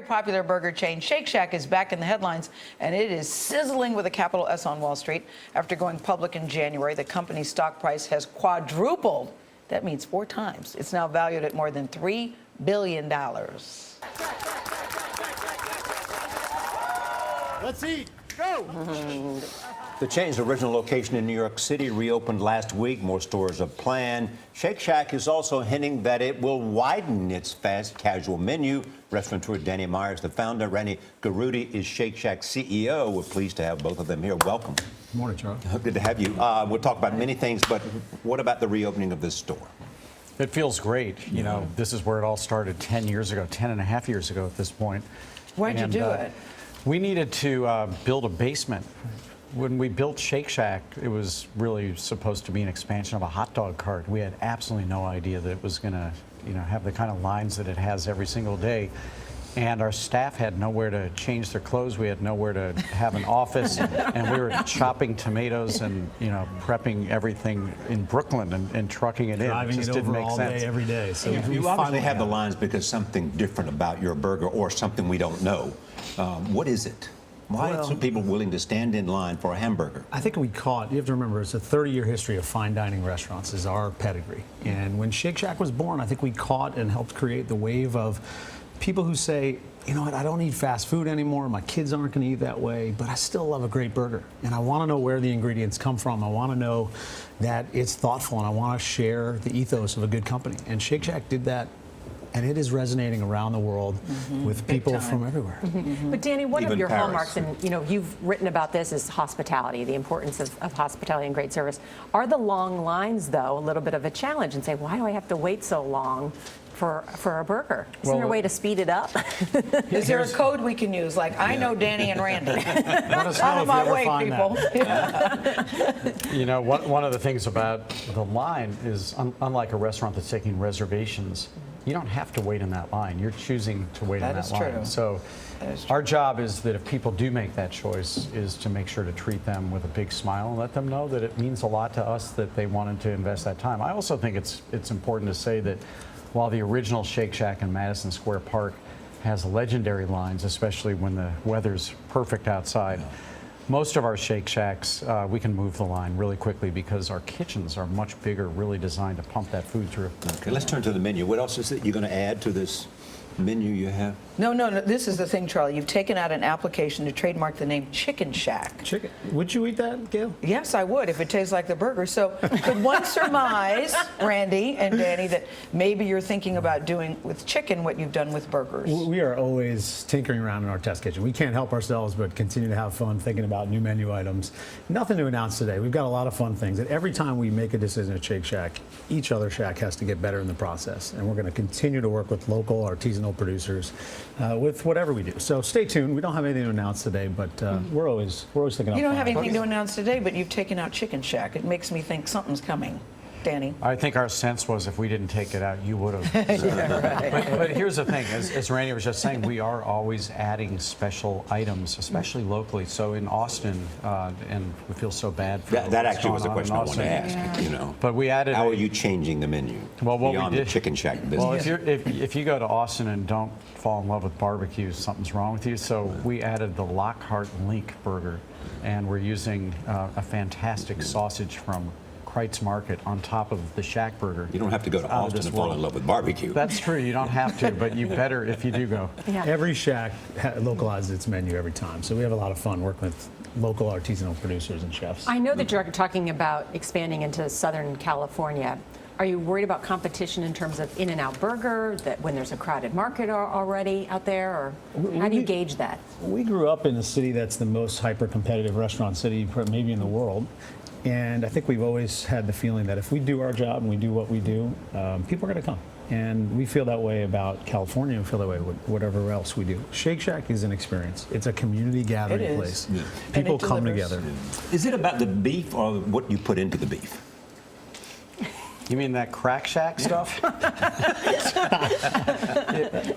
Popular burger chain Shake Shack is back in the headlines, and it is sizzling with a capital S on Wall Street. After going public in January, the company's stock price has quadrupled. That means 4 times. It's now valued at more than $3 billion. Let's eat. Go. The chain's original location in New York City reopened last week. More stores are planned. Shake Shack is also hinting that it will widen its fast casual menu. Restaurateur Danny Meyer is the founder. Randy Garutti is Shake Shack's CEO. We're pleased to have both of them here. Welcome. Good morning, Charles. Good to have you. We'll talk about many things, but what about the reopening of this store? It feels great. You know, this is where it all started 10 years ago, 10 and a half years ago at this point. Why'd you do it? We needed to build a basement. When we built Shake Shack, it was really supposed to be an expansion of a hot dog cart. We had absolutely no idea that it was going to, have the kind of lines that it has every single day. And our staff had nowhere to change their clothes. We had nowhere to have an office, and we were chopping tomatoes and prepping everything in Brooklyn and trucking it in. Driving It just it didn't over make all sense. day, every day. So You obviously have the lines because something different about your burger or something we don't know. What is it? Why are some people willing to stand in line for a hamburger? I think you have to remember, it's a 30-year history of fine dining restaurants is our pedigree. And when Shake Shack was born, I think we caught and helped create the wave of people who say, you know what, I don't eat fast food anymore. My kids aren't going to eat that way, but I still love a great burger. And I want to know where the ingredients come from. I want to know that it's thoughtful, and I want to share the ethos of a good company. And Shake Shack did that. And it is resonating around the world with people from everywhere. But Danny, one Even of your Paris. hallmarks, and you've written about this, is hospitality, the importance of hospitality and great service. Are the long lines, though, a little bit of a challenge, and say, why do I have to wait so long for a burger? Isn't there a way to speed it up? Is there a code we can use? Like, I know Danny and Randy. Let us know Out of if my you ever way, find people. that. One of the things about the line is, unlike a restaurant that's taking reservations, you don't have to wait in that line. You're choosing to wait in that line. True. So our job is that if people do make that choice, is to make sure to treat them with a big smile and let them know that it means a lot to us that they wanted to invest that time. I also think it's important to say that while the original Shake Shack in Madison Square Park has legendary lines, especially when the weather's perfect outside, most of our Shake Shacks, we can move the line really quickly because our kitchens are much bigger, really designed to pump that food through. Okay, let's turn to the menu. What else is it you're going to add to this menu you have? No, this is the thing, Charlie. You've taken out an application to trademark the name Chicken Shack. Chicken. Would you eat that, Gail? Yes, I would, if it tastes like the burger. So could one surmise, Randy and Danny, that maybe you're thinking about doing with chicken what you've done with burgers? We are always tinkering around in our test kitchen. We can't help ourselves but continue to have fun thinking about new menu items. Nothing to announce today. We've got a lot of fun things. And every time we make a decision at Shake Shack, each other shack has to get better in the process. And we're going to continue to work with local artisanal producers with whatever we do. So stay tuned. We don't have anything to announce today, but we're always thinking. You don't have anything to announce today, but you've taken out Chicken Shack. It makes me think something's coming. Danny? I think our sense was if we didn't take it out, you would have. Yeah, right. But here's the thing, as Randy was just saying, we are always adding special items, especially locally. So in Austin, and we feel so bad for That what's actually was the going on question in I wanted to Austin. ask. But we added. How are you changing the menu what beyond we did, the Chicken Shack business? Well, if you go to Austin and don't fall in love with barbecue, something's wrong with you. So we added the Lockhart Link burger, and we're using a fantastic sausage from Kreitz Market on top of the Shack burger. You don't have to go to Austin and fall in love with barbecue. That's true. You don't have to, but you better if you do go. Yeah. Every shack localizes its menu every time. So we have a lot of fun working with local artisanal producers and chefs. I know that you're talking about expanding into Southern California. Are you worried about competition in terms of In-N-Out Burger, that when there's a crowded market already out there, or how do you gauge that? We grew up in a city that's the most hyper-competitive restaurant city maybe in the world. And I think we've always had the feeling that if we do our job and we do what we do, people are going to come. And we feel that way about California and feel that way with whatever else we do. Shake Shack is an experience. It's a community gathering place. Yeah. People come delivers. together. Is it about the beef or what you put into the beef? You mean that crack shack stuff?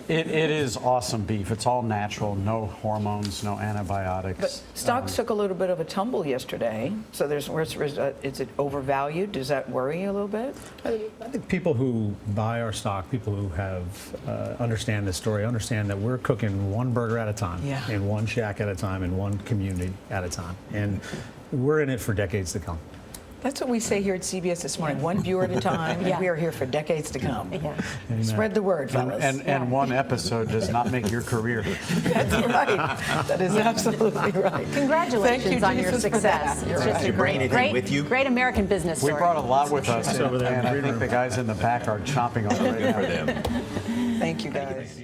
It is awesome beef. It's all natural, no hormones, no antibiotics. But stocks took a little bit of a tumble yesterday. So is it overvalued? Does that worry you a little bit? I think people who buy our stock, people who have understand this story, understand that we're cooking one burger at a time, Yeah. in one shack at a time, in one community at a time, and we're in it for decades to come. That's what we say here at CBS This Morning. One viewer at a time, and Yeah. we are here for decades to come. Yeah. Spread the word, fellas. And one episode does not make your career. That's right. That is absolutely right. Congratulations Thank you, on your Jesus, for success. that. You're It's just right. a You bring great, anything with you? great American business We story. brought a lot with us, over there in and the I green think room. the guys in the back are chomping on it right now. For them. Thank you, guys.